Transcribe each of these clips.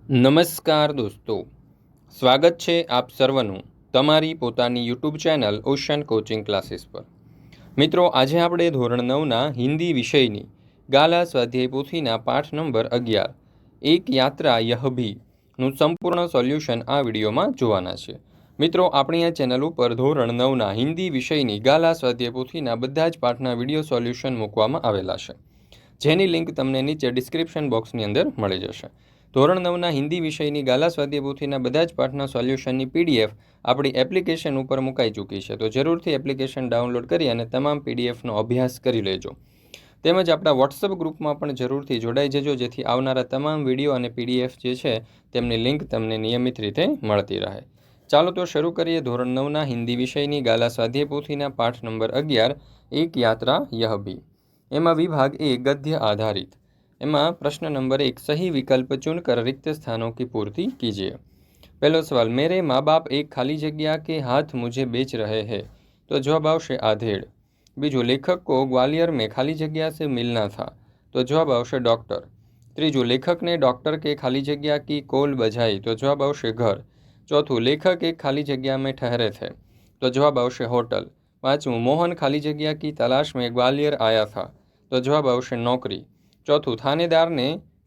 નમસ્કાર દોસ્તો, સ્વાગત છે આપ સર્વનું તમારી પોતાની YouTube channel ocean coaching classes પર। મિત્રો, આજે આપણે ધોરણ 9ના હિન્દી વિષયની ગાલા સ્વાધ્યાય પોથીના પાઠ નંબર 11 એક યાત્રા યહ ભીનું સંપૂર્ણ સોલ્યુશન આ વિડીયોમાં જોવાના છે। મિત્રો, આપણી આ ચેનલ ઉપર ધોરણ 9ના હિન્દી વિષયની ગાલા સ્વાધ્યાય પોથીના બધા જ પાઠના વિડીયો સોલ્યુશન મૂકવામાં આવેલા છે, જેની લિંક તમને નીચે ડિસ્ક્રિપ્શન બોક્સની અંદર મળી જશે। ધોરણ 9ના હિન્દી વિષયની ગાલા સ્વાધ્યાય પોથીના બધા જ પાઠના સોલ્યુશનની પીડીએફ આપણી એપ્લિકેશન ઉપર મુકાઈ ચૂકી છે, તો જરૂરથી એપ્લિકેશન ડાઉનલોડ કરી અને તમામ પીડીએફનો અભ્યાસ કરી લેજો। તેમજ આપણા વોટ્સઅપ ગ્રુપમાં પણ જરૂરથી જોડાઈ જજો, જેથી આવનારા તમામ વિડીયો અને પીડીએફ જે છે તેમની લિંક તમને નિયમિત રીતે મળતી રહે। ચાલો તો શરૂ કરીએ ધોરણ 9ના હિન્દી વિષયની ગાલા સ્વાધ્યાય પોથીના પાઠ નંબર 11 એક યાત્રા યહ ભી। એમાં વિભાગ એ गद्य आधारित। एમાં प्रश्न नंबर 1 सही विकल्प चुनकर रिक्त स्थानों की पूर्ति कीजिए। पहला सवाल, मेरे माँ बाप एक खाली जगह के हाथ मुझे बेच रहे हैं, तो जवाब आवशे आधेड़। बीजू, लेखक को ग्वालियर में खाली जगह से मिलना था, तो जवाब आवशे डॉक्टर। त्रीजू, लेखक ने डॉक्टर के खाली जगह की कॉल बजाई, तो जवाब आवशे घर। चौथू, लेखक एक खाली जगह में ठहरे थे, तो जवाब आवशे होटल। पांचवू, मोहन खाली जगह की तलाश में ग्वालियर आया था, तो जवाब आवशे नौकरी। चौथू, थानेदार ने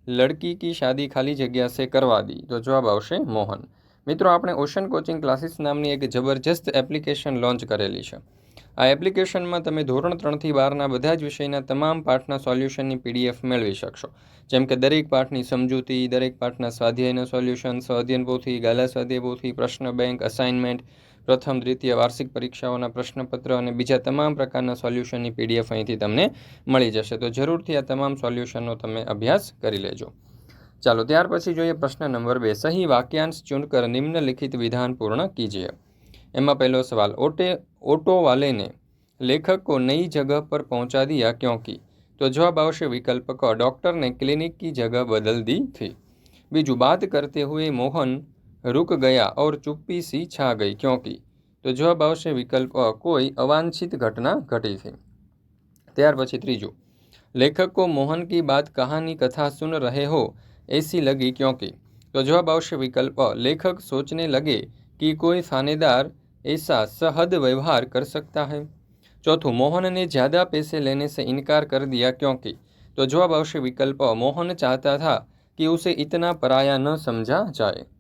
लड़की की शादी खाली जगह से करवा दी, तो जवाब आवशे मोहन। मित्रों, आपणे ओशन कोचिंग क्लासीस नामनी एक जबरदस्त एप्लिकेशन लॉन्च करेली छे। आ एप्लिकेशनमां तमे धोरण 3 થી 12ના બધા જ વિષયના તમામ પાઠના સોલ્યુશનની પીડીએફ મેળવી શકશો, જેમ કે દરેક પાઠની સમજૂતી, દરેક પાઠના સ્વાધ્યાયના સોલ્યુશન, સ્વાધ્યાયન પોથી, ગાલા સ્વાધ્યાય પોથી, પ્રશ્ન બેંક, અસાઇનમેન્ટ, પ્રથમ દ્વિતીય વાર્ષિક પરીક્ષાઓના પ્રશ્નપત્ર અને બીજા તમામ પ્રકારના સોલ્યુશનની પીડીએફ અહીંથી તમને મળી જશે, તો જરૂરથી આ તમામ સોલ્યુશનનો તમે અભ્યાસ કરી લેજો। ચાલો ત્યાર પછી જોઈએ પ્રશ્ન નંબર 2 सही वाक्यांश चुनकर निम्नलिखित विधान पूर्ण कीजिए। एમાં पहलो सवाल, ऑटो वाले ने लेखक को नई जगह पर पहुंचा दिया क्योंकि, तो जवाब आवशे विकल्प क, डॉक्टर ने क्लिनिक की जगह बदल दी थी। बीजू, बात करते हुए मोहन रुक गया और चुप्पी सी छा गई क्योंकि, तो जवाब आवशे विकल्प अ, कोई अवांछित घटना घटी थी। ત્યાર પછી ત્રીજું, लेखक को मोहन की बात कहानी कथा सुन रहे हो ऐसी लगी क्योंकि, तो जवाब आवशे विकल्प अ, लेखक सोचने लगे कि कोई थानेदार ऐसा सहद व्यवहार कर सकता है। चौथों, मोहन ने ज़्यादा पैसे लेने से इनकार कर दिया क्योंकि, तो जवाब आवशे विकल्प अ, मोहन चाहता था कि उसे इतना पराया न समझा जाए।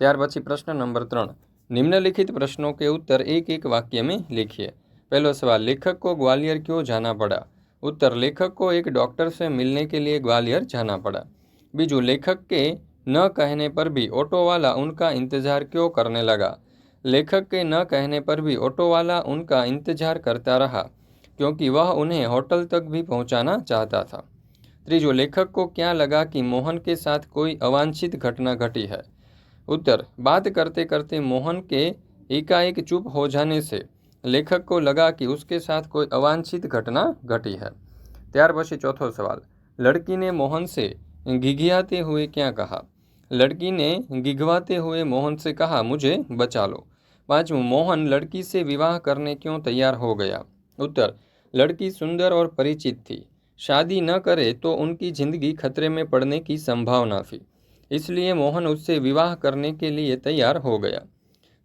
ત્યાર પછી प्रश्न नंबर 3, निम्नलिखित प्रश्नों के उत्तर एक एक वाक्य में लिखिए। पहला सवाल, लेखक को ग्वालियर क्यों जाना पड़ा? उत्तर, लेखक को एक डॉक्टर से मिलने के लिए ग्वालियर जाना पड़ा। बीजू, लेखक के न कहने पर भी ऑटो वाला उनका इंतजार क्यों करने लगा? लेखक के न कहने पर भी ऑटो वाला उनका इंतजार करता रहा क्योंकि वह उन्हें होटल तक भी पहुंचाना चाहता था। त्रीजू, लेखक को क्या लगा कि मोहन के साथ कोई अवांछित घटना घटी है? उत्तर, बात करते करते मोहन के एकाएक चुप हो जाने से लेखक को लगा कि उसके साथ कोई अवांछित घटना घटी है। ત્યાર પછી चौथो सवाल, लड़की ने मोहन से घिघियाते हुए क्या कहा? लड़की ने घिघवाते हुए मोहन से कहा, मुझे बचा लो। पांचवं, मोहन लड़की से विवाह करने क्यों तैयार हो गया? उत्तर, लड़की सुंदर और परिचित थी, शादी न करे तो उनकी जिंदगी खतरे में पड़ने की संभावना थी, इसलिए मोहन उससे विवाह करने के लिए तैयार हो गया।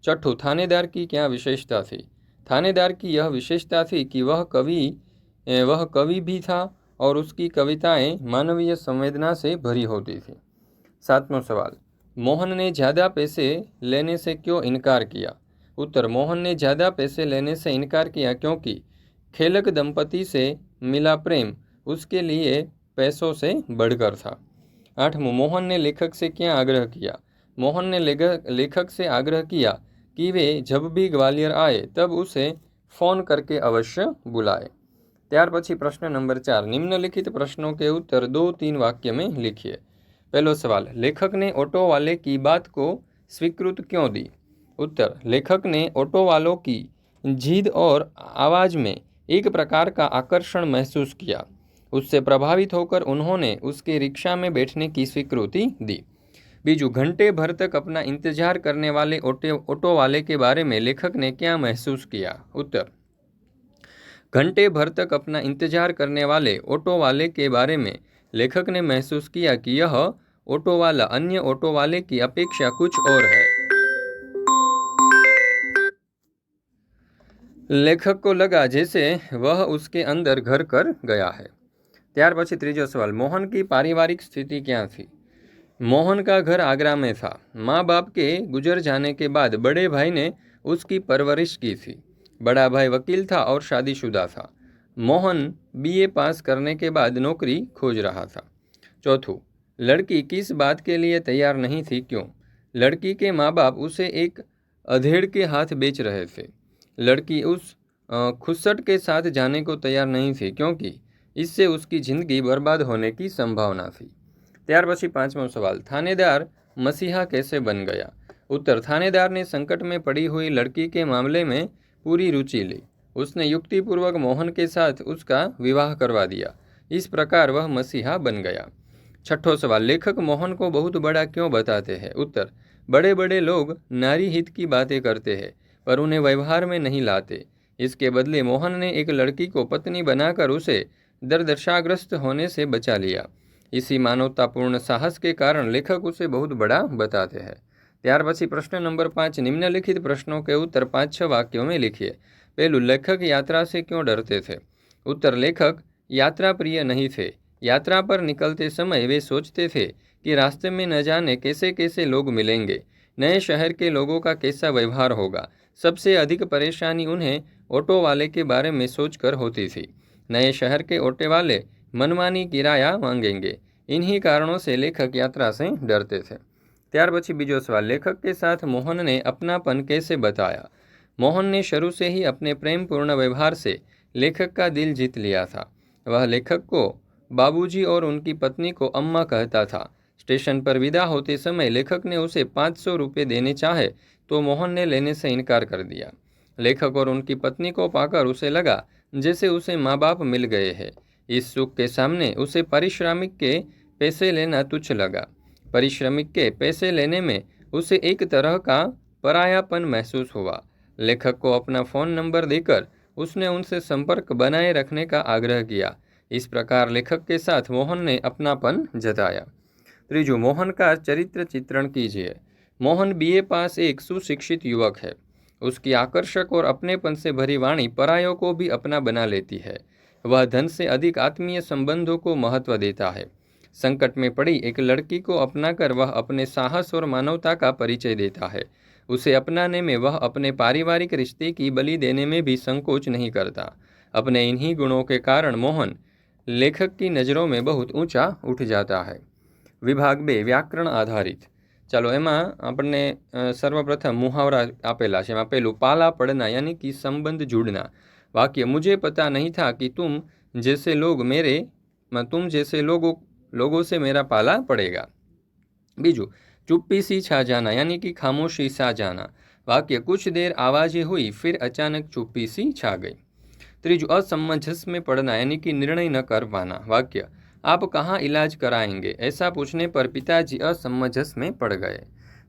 छठू, थानेदार की क्या विशेषता थी? थानेदार की यह विशेषता थी कि वह कवि भी था और उसकी कविताएं मानवीय संवेदना से भरी होती थी। सातवां सवाल, मोहन ने ज़्यादा पैसे लेने से क्यों इनकार किया? उत्तर, मोहन ने ज़्यादा पैसे लेने से इनकार किया क्योंकि खेलक दंपति से मिला प्रेम उसके लिए पैसों से बढ़कर था। आठवां, मोहन ने लेखक से क्या आग्रह किया? मोहन ने लेखक से आग्रह किया कि वे जब भी ग्वालियर आए तब उसे फ़ोन करके अवश्य बुलाए। ત્યાર પછી प्रश्न नंबर 4, निम्नलिखित प्रश्नों के उत्तर 2-3 वाक्य में लिखिए। पहला सवाल, लेखक ने ऑटो वाले की बात को स्वीकृत क्यों दी? उत्तर, लेखक ने ऑटो वालों की जिद और आवाज़ में एक प्रकार का आकर्षण महसूस किया। उससे प्रभावित होकर उन्होंने उसके रिक्शा में बैठने की स्वीकृति दी। बीजू, घंटे भर तक अपना इंतजार करने वाले ऑटो वाले के बारे में लेखक ने क्या महसूस किया? उत्तर, घंटे भर तक अपना इंतजार करने वाले ऑटो वाले के बारे में लेखक ने महसूस किया कि यह ऑटो वाला अन्य ऑटो वाले की अपेक्षा कुछ और है। लेखक को लगा जैसे वह उसके अंदर घर कर गया है। ત્યાર પછી ત્રીજો સવાલ, मोहन की पारिवारिक स्थिति क्या थी? मोहन का घर आगरा में था। माँ बाप के गुजर जाने के बाद बड़े भाई ने उसकी परवरिश की थी। बड़ा भाई वकील था और शादीशुदा था। मोहन बीए पास करने के बाद नौकरी खोज रहा था। चौथों, लड़की किस बात के लिए तैयार नहीं थी, क्यों? लड़की के माँ बाप उसे एक अधेड़ के हाथ बेच रहे थे। लड़की उस खुसट के साथ जाने को तैयार नहीं थी क्योंकि इससे उसकी जिंदगी बर्बाद होने की संभावना थी। ત્યાર પછી પાંચમો સવાલ, थानेदार मसीहा कैसे बन गया? उत्तर, थानेदार ने संकट में पड़ी हुई लड़की के मामले में पूरी रुचि ली। उसने युक्तिपूर्वक मोहन के साथ उसका विवाह करवा दिया। इस प्रकार वह मसीहा बन गया। छठो सवाल, लेखक मोहन को बहुत बड़ा क्यों बताते हैं? उत्तर, बड़े बड़े लोग नारी हित की बातें करते हैं पर उन्हें व्यवहार में नहीं लाते। इसके बदले मोहन ने एक लड़की को पत्नी बनाकर उसे दुर्दशाग्रस्त होने से बचा लिया। इसी मानवतापूर्ण साहस के कारण लेखक उसे बहुत बड़ा बताते हैं। ત્યાર પછી प्रश्न नंबर 5, निम्नलिखित प्रश्नों के उत्तर 5-6 वाक्यों में लिखिए। पहलू, लेखक यात्रा से क्यों डरते थे? उत्तर, लेखक यात्रा प्रिय नहीं थे। यात्रा पर निकलते समय वे सोचते थे कि रास्ते में न जाने कैसे कैसे लोग मिलेंगे, नए शहर के लोगों का कैसा व्यवहार होगा। सबसे अधिक परेशानी उन्हें ऑटो वाले के बारे में सोचकर होती थी। नए शहर के ऑटो वाले मनमानी किराया मांगेंगे। इन्हीं कारणों से लेखक यात्रा से डरते थे। ત્યાર પછી બીજો સવાल, लेखक के साथ मोहन ने अपनापन कैसे बताया? मोहन ने शुरू से ही अपने प्रेमपूर्ण व्यवहार से लेखक का दिल जीत लिया था। वह लेखक को बाबूजी और उनकी पत्नी को अम्मा कहता था। स्टेशन पर विदा होते समय लेखक ने उसे 500 रुपये देने चाहे तो मोहन ने लेने से इनकार कर दिया। लेखक और उनकी पत्नी को पाकर उसे लगा जैसे उसे माँ बाप मिल गए हैं। इस सुख के सामने उसे पारिश्रमिक के पैसे लेना तुच्छ लगा। पारिश्रमिक के पैसे लेने में उसे एक तरह का परायापन महसूस हुआ। लेखक को अपना फ़ोन नंबर देकर उसने उनसे संपर्क बनाए रखने का आग्रह किया। इस प्रकार लेखक के साथ मोहन ने अपनापन जताया। ત્રીજું, मोहन का चरित्र चित्रण कीजिए। मोहन बीए पास एक सुशिक्षित युवक है। उसकी आकर्षक और अपनेपन से भरी वाणी परायों को भी अपना बना लेती है। वह धन से अधिक आत्मीय संबंधों को महत्व देता है। संकट में पड़ी एक लड़की को अपनाकर वह अपने साहस और मानवता का परिचय देता है। उसे अपनाने में वह अपने पारिवारिक रिश्ते की बलि देने में भी संकोच नहीं करता। अपने इन्हीं गुणों के कारण मोहन लेखक की नज़रों में बहुत ऊंचा उठ जाता है। विभाग 2, व्याकरण आधारित। चलो एमां आपने सर्वप्रथम मुहावरा आपेला है। एमां पहेलुं, पाला पड़ना यानी कि संबंध जुड़ना। वाक्य, मुझे पता नहीं था कि तुम जैसे लोगों से मेरा पाला पड़ेगा। बीजू, चुप्पी सी छा जाना यानी कि खामोशी सा जाना। वाक्य, कुछ देर आवाजें हुई फिर अचानक चुप्पी सी छा गई। त्रीजू, असमंजस में पड़ना यानी कि निर्णय न कर पाना। वाक्य, आप कहाँ इलाज कराएंगे, ऐसा पूछने पर पिताजी असमंजस में पड़ गए।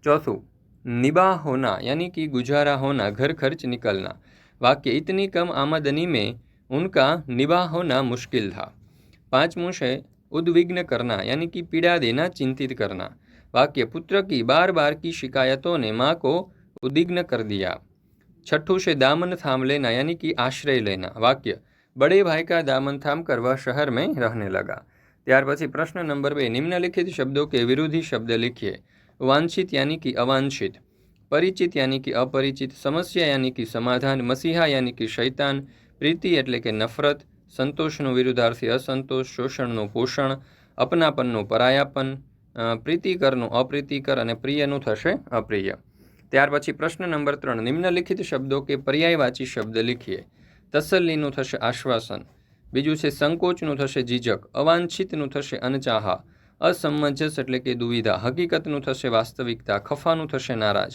चौथों, निबाह होना यानी कि गुजारा होना, घर खर्च निकलना। वाक्य, इतनी कम आमदनी में उनका निबाह होना मुश्किल था। पांचवों है उद्विग्न करना यानी कि पीड़ा देना, चिंतित करना। वाक्य, पुत्र की बार बार की शिकायतों ने माँ को उद्विग्न कर दिया। छठों से दामन थाम लेना यानी कि आश्रय लेना। वाक्य, बड़े भाई का दामन थाम कर वह शहर में रहने लगा। ત્યાર પછી प्रश्न नंबर 2, निम्नलिखित शब्दों के विरोधी शब्द लिखिए। वांछित यानी कि अवांछित, परिचित यानी कि अपरिचित, समस्या यानी कि समाधान, मसीहा यानी कि शैतान, प्रीति एटले के नफरत, संतोषનું વિરુદ્ધાર્થી असंतोष, શોષણનું પોષણ, અપનાપનનું પરાયાપન, પ્રીતિકરનું અપ્રીતિકર અને પ્રિયનું થશે અપ્રિય। ત્યાર પછી પ્રશ્ન નંબર 3, નિમ્નલિખિત શબ્દો કે પર્યાયવાચી શબ્દ लिखिए। તસલ્લીનું થશે આશ્વાસન, બીજું છે સંકોચનું થશે ઝીઝક, અવાંછિતનું થશે અનચાહા, અસમંજસ એટલે કે દુવિધા, હકીકતનું થશે વાસ્તવિકતા, ખફાનું થશે નારાજ,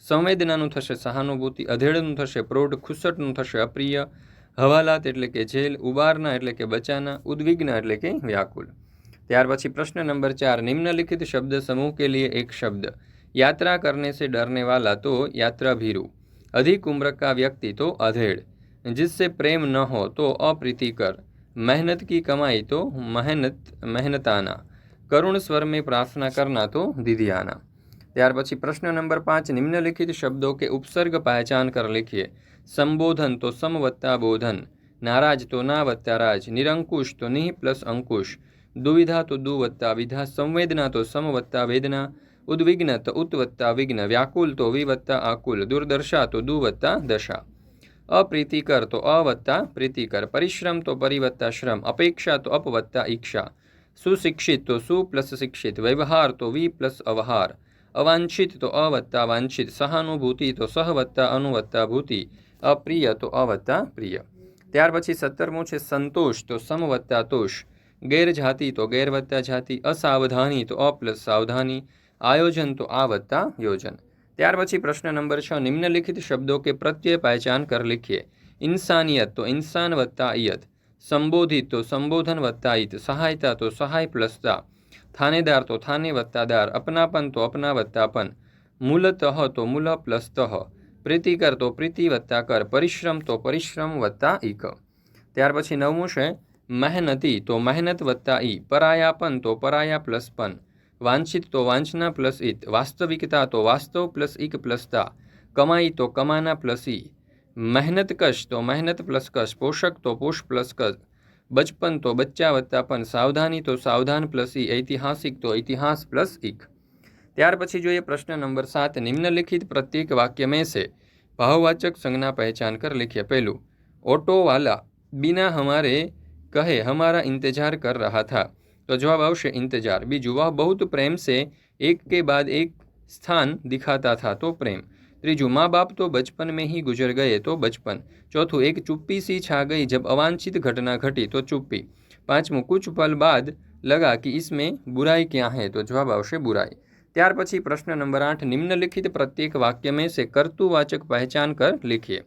સંવેદનાનું થશે સહાનુભૂતિ, અધેડનું થશે પ્રૌઢ, ખુસટનું થશે અપ્રિય, હવાલાત એટલે કે જેલ, ઉબારના એટલે કે બચાના, ઉદ્વિગ્ન એટલે કે વ્યાકુલ। ત્યાર પછી प्रश्न नंबर 4, निम्नलिखित शब्द समूह के लिए एक शब्द। यात्रा करने से डरने वाला तो यात्रा भीरू, अधिक उम्र का व्यक्ति तो अधेड़, जिससे प्रेम न हो तो अप्रीतिकर, मेहनत की कमाई तो मेहनताना, करुण स्वर में प्रार्थना करना तो दीदी आना। त्यार पछी प्रश्न नंबर 5, निम्नलिखित शब्दों के उपसर्ग पहचान कर लिखिए। संबोधन तो सम वत्ता बोधन, नाराज तो ना वत्ता राज, निरंकुश तो निह प्लस अंकुश, दुविधा तो दु वत्ता विधा, संवेदना तो सम वत्ता वेदना, उद्विग्न तो उत वत्ता विघ्न, व्याकुल तो वि वत्ता आकुल, दुर्दशा तो दु वत्ता दशा, अप्रीतिकर तो अ वत्ता प्रीतिकर, परिश्रम तो परि वत्ता श्रम, अपेक्षा तो अप वत्ता इच्छा, सुशिक्षित तो सु प्लस शिक्षित, व्यवहार तो वि प्लस अवहार, अवांछित तो अ वत्ता वांछित, सहानुभूति तो सह वत्ता अनु वत्ता भूति, अप्रिय तो अ वत्ता प्रिय। त्यार पछी 17मो छे संतोष तो सम वत्ता तोष, गैरजाति तो गैर वत्ता जाति, असावधानी तो अ प्लस सावधानी, आयोजन तो आ वत्ता योजन। त्यार पछी प्रश्न नंबर 6, निम्नलिखित शब्दों के प्रत्यय पहचान कर लिखिए। इंसानियत तो इंसान वत्ता इयत, संबोधित तो संबोधन वत्ता इत, सहायता तो सहाय प्लस ता, थानेदार तो थाने वत्ता दार, अपनापन तो अपना वत्तापन, मूलतः तो मूल प्लस तह, प्रीतिकर तो प्रीति वत्ता कर, परिश्रम तो परिश्रम वत्ता इक। त्यार पछी 9मो छे मेहनती तो मेहनत वत्ता ई, परायापन तो पराया प्लस पन, वांछित तो वांछना प्लस इत, वास्तविकता तो वास्तव प्लस इक प्लस ता, कमाई तो कमाना प्लस ई, मेहनत कश तो मेहनत प्लस कश, पोषक तो पोष प्लस कश, बचपन तो बच्चा वत्तापन, सावधानी तो सावधान प्लस ई, ऐतिहासिक तो इतिहास प्लस इक। त्यार पछी જોઈએ प्रश्न नंबर 7, निम्नलिखित प्रत्येक वाक्य में से भाववाचक संज्ञा पहचान कर लिखिए। पहलू, ऑटो वाला बिना हमारे कहे हमारा इंतजार कर रहा था, तो जवाब आवशे इंतजार। बीजू, वह बहुत प्रेम से एक के बाद एक स्थान दिखाता था, तो प्रेम। त्रीजू, माँ बाप तो बचपन में ही गुजर गए, तो बचपन। चौथू, एक चुप्पी सी छा गई जब अवांछित घटना घटी, तो चुप्पी। पांचमू, कुछ पल बाद लगा कि इसमें बुराई क्या है, तो जवाब आवशे बुराई। त्यार पछी प्रश्न नंबर 8, निम्नलिखित प्रत्येक वाक्य में से कर्तुवाचक पहचान कर लिखिए।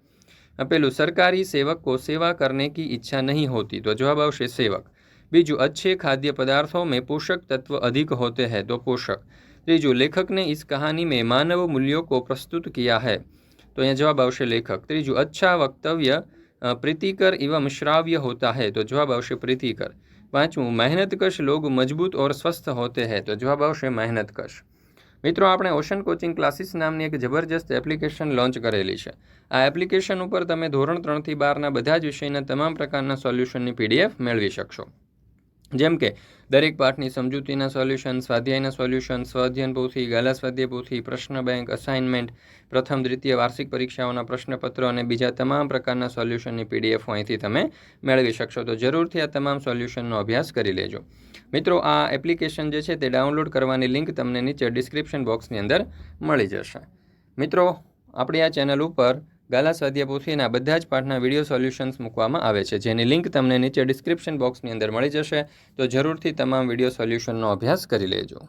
पहलू, सरकारी सेवक को सेवा करने की इच्छा नहीं होती, तो जवाब आवशे सेवक। बीजू, अच्छे खाद्य पदार्थों में पोषक तत्व अधिक होते हैं, तो पोषक। तीजू, लेखक ने इस कहानी में मानव मूल्यों को प्रस्तुत किया है, तो यह जवाब आवशे लेखक। तीजू, अच्छा वक्तव्य प्रीतिकर एवं श्राव्य होता है, तो जवाब आवशे प्रीतिकर। पांचमू, मेहनतकश लोग मजबूत और स्वस्थ होते हैं, तो जवाब आवशे मेहनतकश। मित्रों, આપણે ઓશન કોચિંગ ક્લાસીસ નામની એક જબરજસ્ત એપ્લિકેશન લોન્ચ કરેલી છે। આ એપ્લિકેશન ઉપર તમે ધોરણ 3 થી 12ના બધા જ વિષયના તમામ પ્રકારના સોલ્યુશનની પીડીએફ મેળવી શકશો, જેમ કે દરેક પાઠની સમજૂતીના સોલ્યુશન, સ્વાધ્યાયના સોલ્યુશન, સ્વાધ્યાયન પોથી, ગાલા સ્વાધ્યાય પોથી, પ્રશ્ન બેંક, અસાઇનમેન્ટ, પ્રથમ દ્વિતીય વાર્ષિક પરીક્ષાઓના પ્રશ્નપત્રો અને બીજા તમામ પ્રકારના સોલ્યુશનની પીડીએફ અહીંથી તમે મેળવી શકશો। તો જરૂરથી આ તમામ સોલ્યુશનનો અભ્યાસ કરી લેજો। મિત્રો, આ એપ્લિકેશન જે છે તે ડાઉનલોડ કરવાની લિંક તમને નીચે ડિસ્ક્રિપ્શન બોક્સની અંદર મળી જશે। મિત્રો, આપણી આ ચેનલ ઉપર ગાલા સ્વાધ્યાય પોથીના બધા જ પાઠના વિડીયો સોલ્યુશન્સ મૂકવામાં આવે છે, જેની લિંક તમને નીચે ડિસ્ક્રિપ્શન બોક્સની અંદર મળી જશે। તો જરૂરથી તમામ વિડીયો સોલ્યુશનનો અભ્યાસ કરી લેજો।